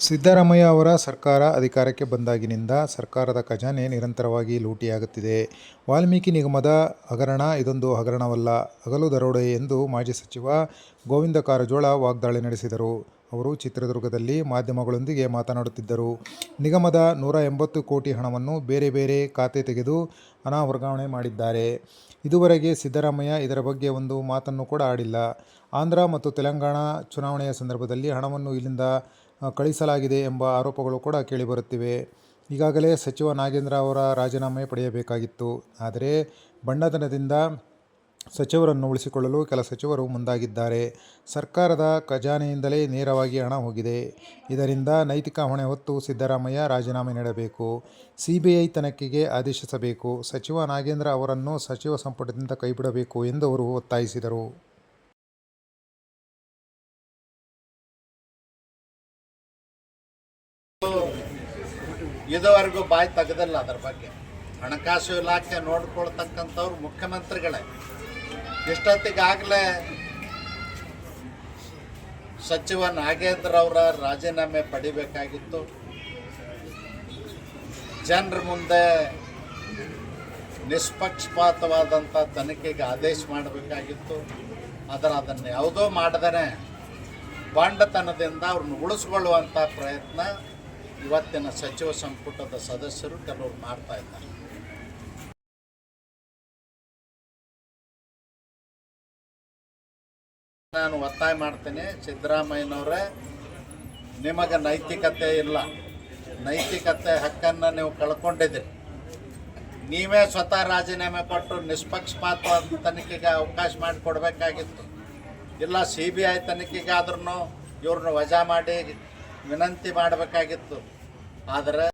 ಸಿದ್ದರಾಮಯ್ಯ ಅವರ ಸರ್ಕಾರ ಅಧಿಕಾರಕ್ಕೆ ಬಂದಾಗಿನಿಂದ ಸರ್ಕಾರದ ಖಜಾನೆ ನಿರಂತರವಾಗಿ ಲೂಟಿಯಾಗುತ್ತಿದೆ. ವಾಲ್ಮೀಕಿ ನಿಗಮದ ಹಗರಣ ಇದೊಂದು ಹಗರಣವಲ್ಲ, ಹಗಲು ದರೋಡೆ ಎಂದು ಮಾಜಿ ಸಚಿವ ಗೋವಿಂದ ಕಾರಜೋಳ ವಾಗ್ದಾಳಿ ನಡೆಸಿದರು. ಅವರು ಚಿತ್ರದುರ್ಗದಲ್ಲಿ ಮಾಧ್ಯಮಗಳೊಂದಿಗೆ ಮಾತನಾಡುತ್ತಿದ್ದರು. ನಿಗಮದ 180 ಕೋಟಿ ಹಣವನ್ನು ಬೇರೆ ಬೇರೆ ಖಾತೆ ತೆಗೆದು ಹಣ ವರ್ಗಾವಣೆ ಮಾಡಿದ್ದಾರೆ. ಇದುವರೆಗೆ ಸಿದ್ದರಾಮಯ್ಯ ಇದರ ಬಗ್ಗೆ ಒಂದು ಮಾತನ್ನು ಕೂಡ ಆಡಿಲ್ಲ. ಆಂಧ್ರ ಮತ್ತು ತೆಲಂಗಾಣ ಚುನಾವಣೆಯ ಸಂದರ್ಭದಲ್ಲಿ ಹಣವನ್ನು ಇಲ್ಲಿಂದ ಕಳಿಸಲಾಗಿದೆ ಎಂಬ ಆರೋಪಗಳು ಕೂಡ ಕೇಳಿಬರುತ್ತಿವೆ. ಈಗಾಗಲೇ ಸಚಿವ ನಾಗೇಂದ್ರ ಅವರ ರಾಜೀನಾಮೆ ಪಡೆಯಬೇಕಾಗಿತ್ತು. ಆದರೆ ಬಣ್ಣತನದಿಂದ ಸಚಿವರನ್ನು ಉಳಿಸಿಕೊಳ್ಳಲು ಕೆಲ ಸಚಿವರು ಮುಂದಾಗಿದ್ದಾರೆ. ಸರ್ಕಾರದ ಖಜಾನೆಯಿಂದಲೇ ನೇರವಾಗಿ ಹಣ ಹೋಗಿದೆ. ಇದರಿಂದ ನೈತಿಕ ಹೊಣೆ ಹೊತ್ತು ಸಿದ್ದರಾಮಯ್ಯ ರಾಜೀನಾಮೆ ನೀಡಬೇಕು, ಸಿಬಿಐ ತನಿಖೆಗೆ ಆದೇಶಿಸಬೇಕು, ಸಚಿವ ನಾಗೇಂದ್ರ ಅವರನ್ನು ಸಚಿವ ಸಂಪುಟದಿಂದ ಕೈಬಿಡಬೇಕು ಎಂದು ಅವರು ಒತ್ತಾಯಿಸಿದರು. ಇದುವರೆಗೂ ಬಾಯಿ ತೆಗೆದಿಲ್ಲ. ಅದರ ಬಗ್ಗೆ ಹಣಕಾಸು ಇಲಾಖೆ ನೋಡ್ಕೊಳ್ತಕ್ಕಂಥವ್ರು ಮುಖ್ಯಮಂತ್ರಿಗಳೇ. ಇಷ್ಟೊತ್ತಿಗಾಗಲೇ ಸಚಿವ ನಾಗೇಂದ್ರ ಅವರ ರಾಜೀನಾಮೆ ಪಡಿಬೇಕಾಗಿತ್ತು. ಜನರ ಮುಂದೆ ನಿಷ್ಪಕ್ಷಪಾತವಾದಂಥ ತನಿಖೆಗೆ ಆದೇಶ ಮಾಡಬೇಕಾಗಿತ್ತು. ಅದನ್ನು ಯಾವುದೋ ಮಾಡದೇ ಬಾಂಡತನದಿಂದ ಅವ್ರನ್ನ ಉಳಿಸ್ಕೊಳ್ಳುವಂಥ ಪ್ರಯತ್ನ ಇವತ್ತಿನ ಸಚಿವ ಸಂಪುಟದ ಸದಸ್ಯರು ಕೆಲವರು ಮಾಡ್ತಾ ಇದ್ದಾರೆ. ನಾನು ಒತ್ತಾಯ ಮಾಡ್ತೇನೆ, ಸಿದ್ದರಾಮಯ್ಯನವರೇ, ನಿಮಗೆ ನೈತಿಕತೆ ಇಲ್ಲ. ನೈತಿಕತೆ ಹಕ್ಕನ್ನು ನೀವು ಕಳ್ಕೊಂಡಿದ್ದೀರಿ. ನೀವೇ ಸ್ವತಃ ರಾಜೀನಾಮೆ ಕೊಟ್ಟು ನಿಷ್ಪಕ್ಷಪಾತವಾದ ತನಿಖೆಗೆ ಅವಕಾಶ ಮಾಡಿಕೊಡ್ಬೇಕಾಗಿತ್ತು. ಇಲ್ಲ CBI ತನಿಖೆಗಾದ್ರೂ ಇವ್ರನ್ನ ವಜಾ ಮಾಡಿ ವಿನಂತಿ ಮಾಡಬೇಕಾಗಿತ್ತು. ಆದರೆ